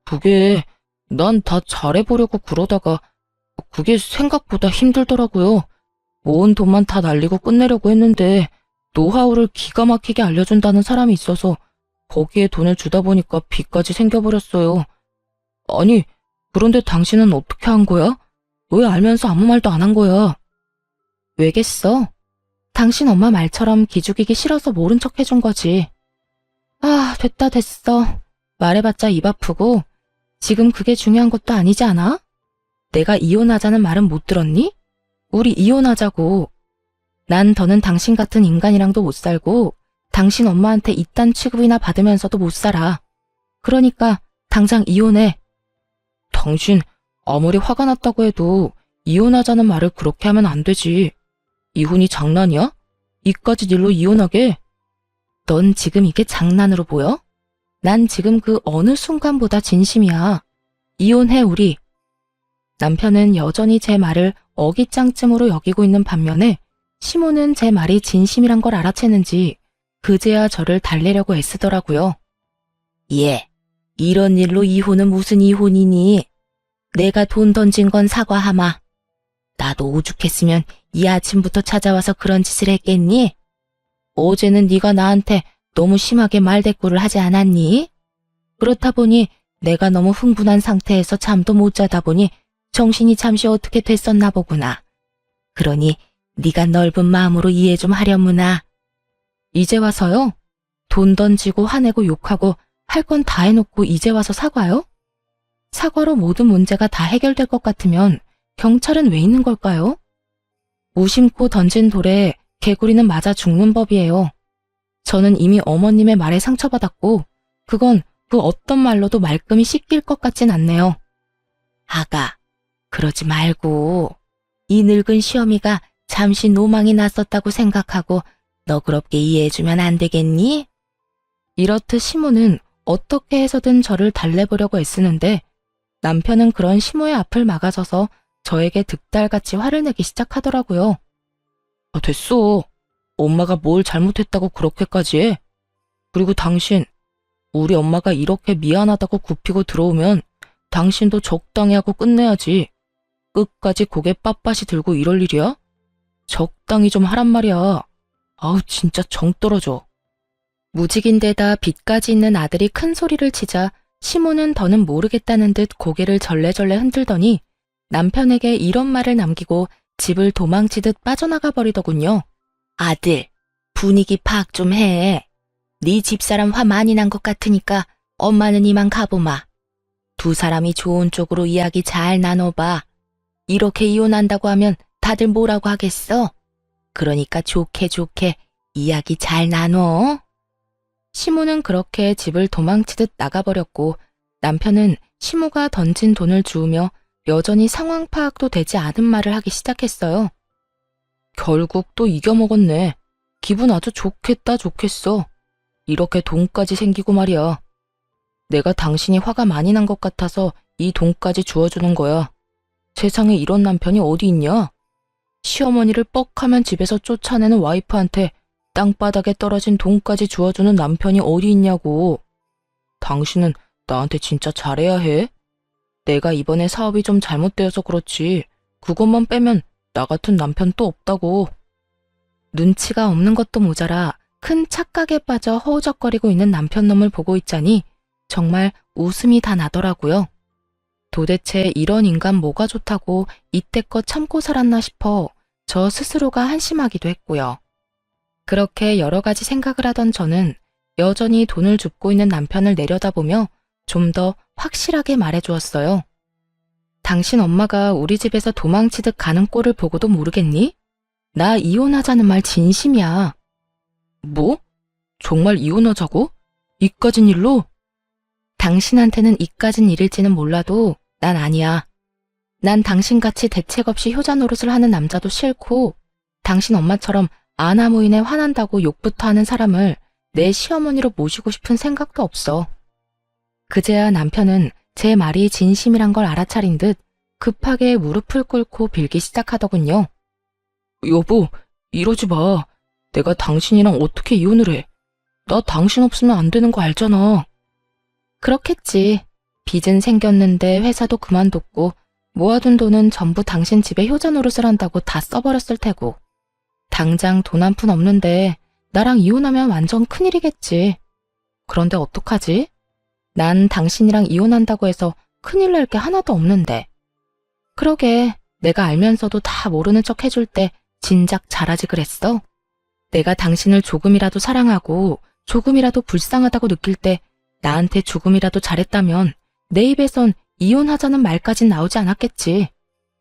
그게 난 다 잘해보려고 그러다가 그게 생각보다 힘들더라고요. 모은 돈만 다 날리고 끝내려고 했는데 노하우를 기가 막히게 알려준다는 사람이 있어서 거기에 돈을 주다 보니까 빚까지 생겨버렸어요. 아니, 그런데 당신은 어떻게 한 거야? 왜 알면서 아무 말도 안 한 거야? 왜겠어? 당신 엄마 말처럼 기죽이기 싫어서 모른 척 해준 거지. 아, 됐어. 말해봤자 입 아프고 지금 그게 중요한 것도 아니지 않아? 내가 이혼하자는 말은 못 들었니? 우리 이혼하자고. 난 더는 당신 같은 인간이랑도 못 살고 당신 엄마한테 이딴 취급이나 받으면서도 못 살아. 그러니까 당장 이혼해. 당신 아무리 화가 났다고 해도 이혼하자는 말을 그렇게 하면 안 되지. 이혼이 장난이야? 이까짓 일로 이혼하게? 넌 지금 이게 장난으로 보여? 난 지금 그 어느 순간보다 진심이야. 이혼해 우리. 남편은 여전히 제 말을 어깃장쯤으로 여기고 있는 반면에 시모는 제 말이 진심이란 걸 알아채는지 그제야 저를 달래려고 애쓰더라고요. 예, 이런 일로 이혼은 무슨 이혼이니? 내가 돈 던진 건 사과하마. 나도 오죽했으면 이 아침부터 찾아와서 그런 짓을 했겠니? 어제는 네가 나한테 너무 심하게 말대꾸를 하지 않았니? 그렇다 보니 내가 너무 흥분한 상태에서 잠도 못 자다 보니 정신이 잠시 어떻게 됐었나 보구나. 그러니 네가 넓은 마음으로 이해 좀 하려무나. 이제 와서요? 돈 던지고 화내고 욕하고 할 건 다 해놓고 이제 와서 사과요? 사과로 모든 문제가 다 해결될 것 같으면 경찰은 왜 있는 걸까요? 무심코 던진 돌에 개구리는 맞아 죽는 법이에요. 저는 이미 어머님의 말에 상처받았고 그건 그 어떤 말로도 말끔히 씻길 것 같진 않네요. 아가, 그러지 말고 이 늙은 시어미가 잠시 노망이 났었다고 생각하고 너그럽게 이해해주면 안 되겠니? 이렇듯 시모는 어떻게 해서든 저를 달래보려고 애쓰는데 남편은 그런 시모의 앞을 막아서서 저에게 득달같이 화를 내기 시작하더라고요. 아, 됐어. 엄마가 뭘 잘못했다고 그렇게까지 해? 그리고 당신, 우리 엄마가 이렇게 미안하다고 굽히고 들어오면 당신도 적당히 하고 끝내야지. 끝까지 고개 빳빳이 들고 이럴 일이야? 적당히 좀 하란 말이야. 아우 진짜 정 떨어져. 무직인데다 빚까지 있는 아들이 큰 소리를 치자 시모는 더는 모르겠다는 듯 고개를 절레절레 흔들더니 남편에게 이런 말을 남기고 집을 도망치듯 빠져나가 버리더군요. 아들, 분위기 파악 좀 해. 네 집사람 화 많이 난 것 같으니까 엄마는 이만 가보마. 두 사람이 좋은 쪽으로 이야기 잘 나눠봐. 이렇게 이혼한다고 하면 다들 뭐라고 하겠어? 그러니까 좋게 좋게 이야기 잘 나눠. 시모는 그렇게 집을 도망치듯 나가버렸고 남편은 시모가 던진 돈을 주우며 여전히 상황 파악도 되지 않은 말을 하기 시작했어요. 결국 또 이겨먹었네. 기분 아주 좋겠다 좋겠어. 이렇게 돈까지 생기고 말이야. 내가 당신이 화가 많이 난 것 같아서 이 돈까지 주워주는 거야. 세상에 이런 남편이 어디 있냐? 시어머니를 뻑하면 집에서 쫓아내는 와이프한테 땅바닥에 떨어진 돈까지 주워주는 남편이 어디 있냐고. 당신은 나한테 진짜 잘해야 해. 내가 이번에 사업이 좀 잘못되어서 그렇지. 그것만 빼면 나 같은 남편 또 없다고. 눈치가 없는 것도 모자라 큰 착각에 빠져 허우적거리고 있는 남편 놈을 보고 있자니 정말 웃음이 다 나더라고요. 도대체 이런 인간 뭐가 좋다고 이때껏 참고 살았나 싶어 저 스스로가 한심하기도 했고요. 그렇게 여러 가지 생각을 하던 저는 여전히 돈을 줍고 있는 남편을 내려다보며 좀 더 확실하게 말해주었어요. 당신 엄마가 우리 집에서 도망치듯 가는 꼴을 보고도 모르겠니? 나 이혼하자는 말 진심이야. 뭐? 정말 이혼하자고? 이까진 일로? 당신한테는 이까진 일일지는 몰라도 난 아니야. 난 당신같이 대책 없이 효자 노릇을 하는 남자도 싫고 당신 엄마처럼 아나무인에 화난다고 욕부터 하는 사람을 내 시어머니로 모시고 싶은 생각도 없어. 그제야 남편은 제 말이 진심이란 걸 알아차린 듯 급하게 무릎을 꿇고 빌기 시작하더군요. 여보, 이러지 마. 내가 당신이랑 어떻게 이혼을 해. 나 당신 없으면 안 되는 거 알잖아. 그렇겠지. 빚은 생겼는데 회사도 그만뒀고 모아둔 돈은 전부 당신 집에 효자 노릇을 한다고 다 써버렸을 테고. 당장 돈 한 푼 없는데 나랑 이혼하면 완전 큰일이겠지. 그런데 어떡하지? 난 당신이랑 이혼한다고 해서 큰일 날 게 하나도 없는데. 그러게 내가 알면서도 다 모르는 척 해줄 때 진작 잘하지 그랬어. 내가 당신을 조금이라도 사랑하고 조금이라도 불쌍하다고 느낄 때 나한테 조금이라도 잘했다면 내 입에선 이혼하자는 말까진 나오지 않았겠지.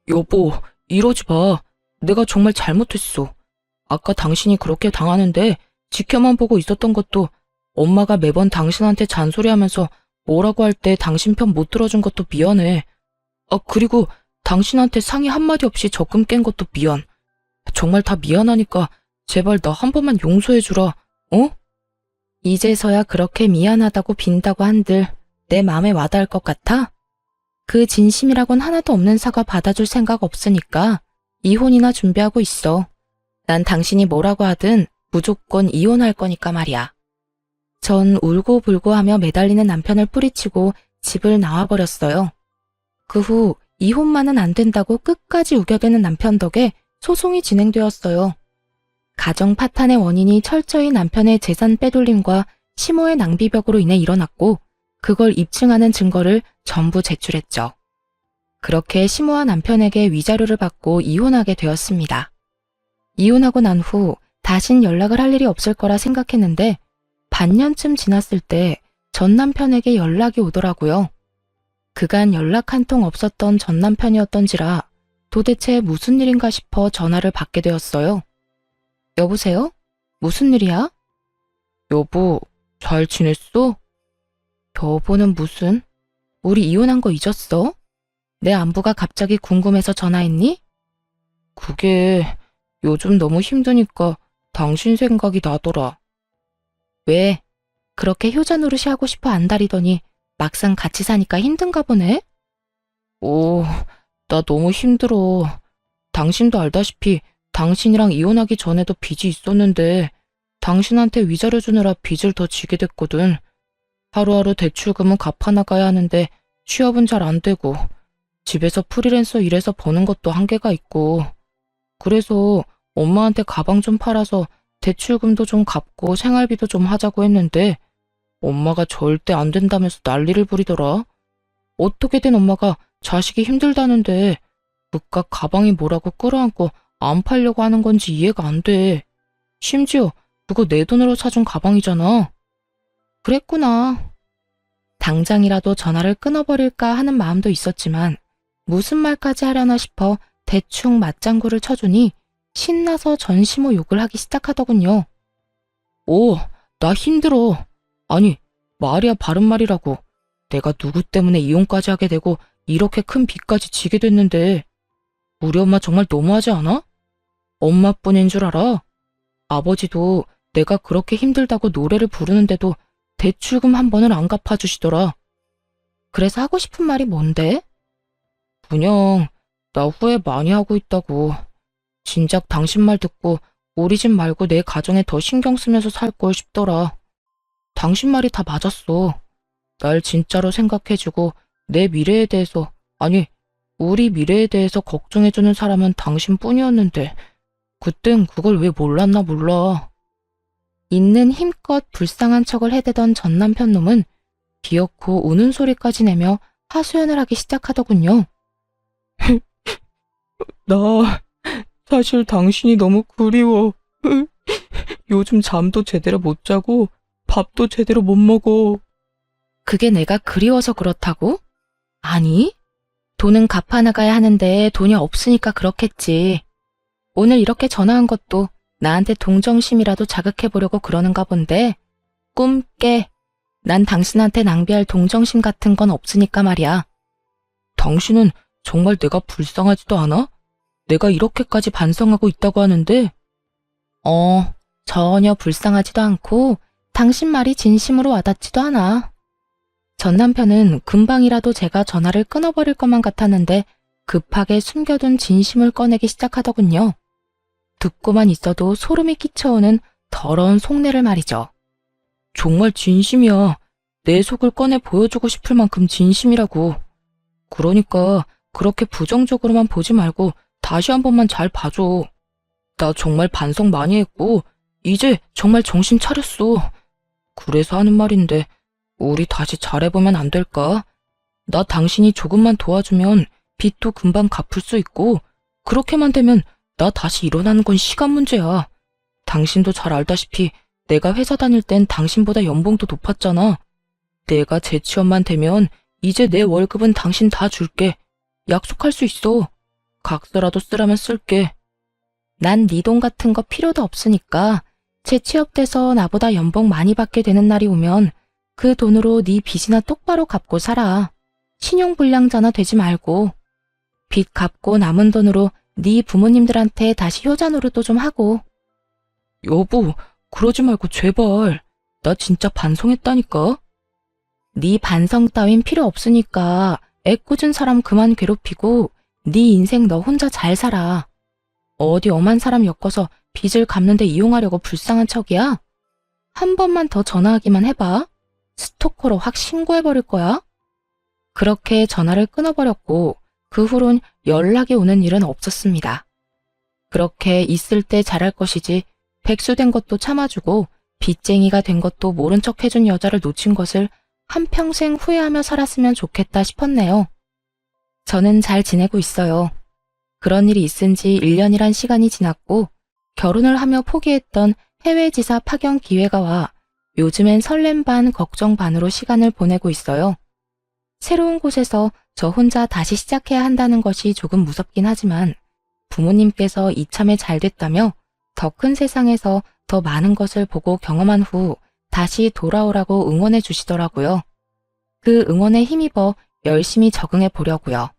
여보, 이러지 마. 내가 정말 잘못했어. 아까 당신이 그렇게 당하는데 지켜만 보고 있었던 것도 엄마가 매번 당신한테 잔소리하면서 뭐라고 할 때 당신 편 못 들어준 것도 미안해. 그리고 당신한테 상의 한마디 없이 적금 깬 것도 미안. 정말 다 미안하니까 제발 나 한 번만 용서해주라. 어? 이제서야 그렇게 미안하다고 빈다고 한들 내 마음에 와닿을 것 같아? 그 진심이라곤 하나도 없는 사과 받아줄 생각 없으니까 이혼이나 준비하고 있어. 난 당신이 뭐라고 하든 무조건 이혼할 거니까 말이야. 전 울고불고 하며 매달리는 남편을 뿌리치고 집을 나와버렸어요. 그 후 이혼만은 안 된다고 끝까지 우겨대는 남편 덕에 소송이 진행되었어요. 가정 파탄의 원인이 철저히 남편의 재산 빼돌림과 시모의 낭비벽으로 인해 일어났고 그걸 입증하는 증거를 전부 제출했죠. 그렇게 시모와 남편에게 위자료를 받고 이혼하게 되었습니다. 이혼하고 난 후 다신 연락을 할 일이 없을 거라 생각했는데 반년쯤 지났을 때 전 남편에게 연락이 오더라고요. 그간 연락 한 통 없었던 전 남편이었던지라 도대체 무슨 일인가 싶어 전화를 받게 되었어요. 여보세요? 무슨 일이야? 여보, 잘 지냈어? 여보는 무슨? 우리 이혼한 거 잊었어? 내 안부가 갑자기 궁금해서 전화했니? 그게 요즘 너무 힘드니까 당신 생각이 나더라. 왜? 그렇게 효자 노릇이 하고 싶어 안달이더니 막상 같이 사니까 힘든가 보네? 나 너무 힘들어. 당신도 알다시피 당신이랑 이혼하기 전에도 빚이 있었는데 당신한테 위자료 주느라 빚을 더 지게 됐거든. 하루하루 대출금은 갚아나가야 하는데 취업은 잘 안 되고 집에서 프리랜서 일해서 버는 것도 한계가 있고, 그래서 엄마한테 가방 좀 팔아서 대출금도 좀 갚고 생활비도 좀 하자고 했는데 엄마가 절대 안 된다면서 난리를 부리더라. 어떻게 된 엄마가 자식이 힘들다는데 그깟 가방이 뭐라고 끌어안고 안 팔려고 하는 건지 이해가 안 돼. 심지어 그거 내 돈으로 사준 가방이잖아. 그랬구나. 당장이라도 전화를 끊어버릴까 하는 마음도 있었지만 무슨 말까지 하려나 싶어 대충 맞장구를 쳐주니 신나서 전심호 욕을 하기 시작하더군요. 오, 나 힘들어. 아니, 말이야 바른 말이라고. 내가 누구 때문에 이혼까지 하게 되고 이렇게 큰 빚까지 지게 됐는데 우리 엄마 정말 너무하지 않아? 엄마뿐인 줄 알아? 아버지도 내가 그렇게 힘들다고 노래를 부르는데도 대출금 한 번은 안 갚아주시더라. 그래서 하고 싶은 말이 뭔데? 그냥 나 후회 많이 하고 있다고. 진작 당신 말 듣고 우리 집 말고 내 가정에 더 신경 쓰면서 살 걸 싶더라. 당신 말이 다 맞았어. 날 진짜로 생각해주고 내 미래에 대해서, 아니, 우리 미래에 대해서 걱정해주는 사람은 당신뿐이었는데 그땐 그걸 왜 몰랐나 몰라. 있는 힘껏 불쌍한 척을 해대던 전 남편 놈은 귀엽고 우는 소리까지 내며 하소연을 하기 시작하더군요. 나 사실 당신이 너무 그리워. 요즘 잠도 제대로 못 자고 밥도 제대로 못 먹어. 그게 내가 그리워서 그렇다고? 아니, 돈은 갚아 나가야 하는데 돈이 없으니까 그렇겠지. 오늘 이렇게 전화한 것도 나한테 동정심이라도 자극해보려고 그러는가 본데 꿈 깨. 난 당신한테 낭비할 동정심 같은 건 없으니까 말이야. 당신은 정말 내가 불쌍하지도 않아? 내가 이렇게까지 반성하고 있다고 하는데? 전혀 불쌍하지도 않고 당신 말이 진심으로 와닿지도 않아. 전 남편은 금방이라도 제가 전화를 끊어버릴 것만 같았는데 급하게 숨겨둔 진심을 꺼내기 시작하더군요. 듣고만 있어도 소름이 끼쳐오는 더러운 속내를 말이죠. 정말 진심이야. 내 속을 꺼내 보여주고 싶을 만큼 진심이라고. 그러니까 그렇게 부정적으로만 보지 말고 다시 한 번만 잘 봐줘. 나 정말 반성 많이 했고 이제 정말 정신 차렸어. 그래서 하는 말인데 우리 다시 잘해보면 안 될까? 나 당신이 조금만 도와주면 빚도 금방 갚을 수 있고 그렇게만 되면 나 다시 일어나는 건 시간 문제야. 당신도 잘 알다시피 내가 회사 다닐 땐 당신보다 연봉도 높았잖아. 내가 재취업만 되면 이제 내 월급은 당신 다 줄게. 약속할 수 있어. 각서라도 쓰라면 쓸게. 난 네 돈 같은 거 필요도 없으니까 재취업돼서 나보다 연봉 많이 받게 되는 날이 오면 그 돈으로 네 빚이나 똑바로 갚고 살아. 신용불량자나 되지 말고. 빚 갚고 남은 돈으로 네 부모님들한테 다시 효자 노릇도 좀 하고. 여보, 그러지 말고 제발. 나 진짜 반성했다니까. 네 반성 따윈 필요 없으니까 애꿎은 사람 그만 괴롭히고 네 인생 너 혼자 잘 살아. 어디 엄한 사람 엮어서 빚을 갚는데 이용하려고 불쌍한 척이야? 한 번만 더 전화하기만 해봐. 스토커로 확 신고해버릴 거야. 그렇게 전화를 끊어버렸고 그 후론 연락이 오는 일은 없었습니다. 그렇게 있을 때 잘할 것이지 백수된 것도 참아주고 빚쟁이가 된 것도 모른 척 해준 여자를 놓친 것을 한평생 후회하며 살았으면 좋겠다 싶었네요. 저는 잘 지내고 있어요. 그런 일이 있은 지 1년이란 시간이 지났고 결혼을 하며 포기했던 해외 지사 파견 기회가 와 요즘엔 설렘 반 걱정 반으로 시간을 보내고 있어요. 새로운 곳에서 저 혼자 다시 시작해야 한다는 것이 조금 무섭긴 하지만 부모님께서 이참에 잘 됐다며 더 큰 세상에서 더 많은 것을 보고 경험한 후 다시 돌아오라고 응원해 주시더라고요. 그 응원에 힘입어 열심히 적응해 보려고요.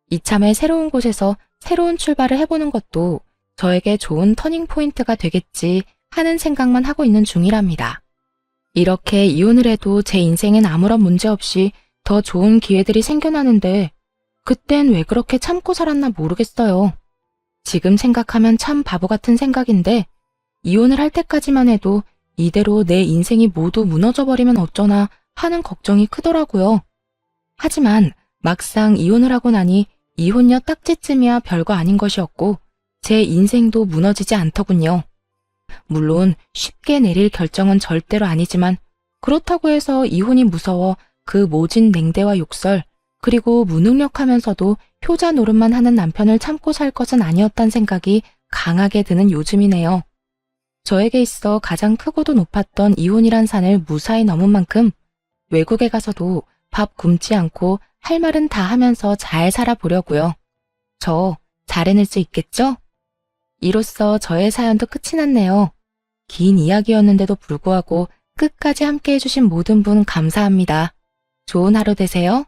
이참에 새로운 곳에서 새로운 출발을 해보는 것도 저에게 좋은 터닝 포인트가 되겠지 하는 생각만 하고 있는 중이랍니다. 이렇게 이혼을 해도 제 인생엔 아무런 문제 없이 더 좋은 기회들이 생겨나는데 그땐 왜 그렇게 참고 살았나 모르겠어요. 지금 생각하면 참 바보 같은 생각인데 이혼을 할 때까지만 해도 이대로 내 인생이 모두 무너져버리면 어쩌나 하는 걱정이 크더라고요. 하지만 막상 이혼을 하고 나니 이혼녀 딱지쯤이야 별거 아닌 것이었고 제 인생도 무너지지 않더군요. 물론 쉽게 내릴 결정은 절대로 아니지만 그렇다고 해서 이혼이 무서워 그 모진 냉대와 욕설 그리고 무능력하면서도 효자 노릇만 하는 남편을 참고 살 것은 아니었단 생각이 강하게 드는 요즘이네요. 저에게 있어 가장 크고도 높았던 이혼이란 산을 무사히 넘은 만큼 외국에 가서도 밥 굶지 않고 할 말은 다 하면서 잘 살아보려고요. 저 잘 해낼 수 있겠죠? 이로써 저의 사연도 끝이 났네요. 긴 이야기였는데도 불구하고 끝까지 함께 해주신 모든 분 감사합니다. 좋은 하루 되세요.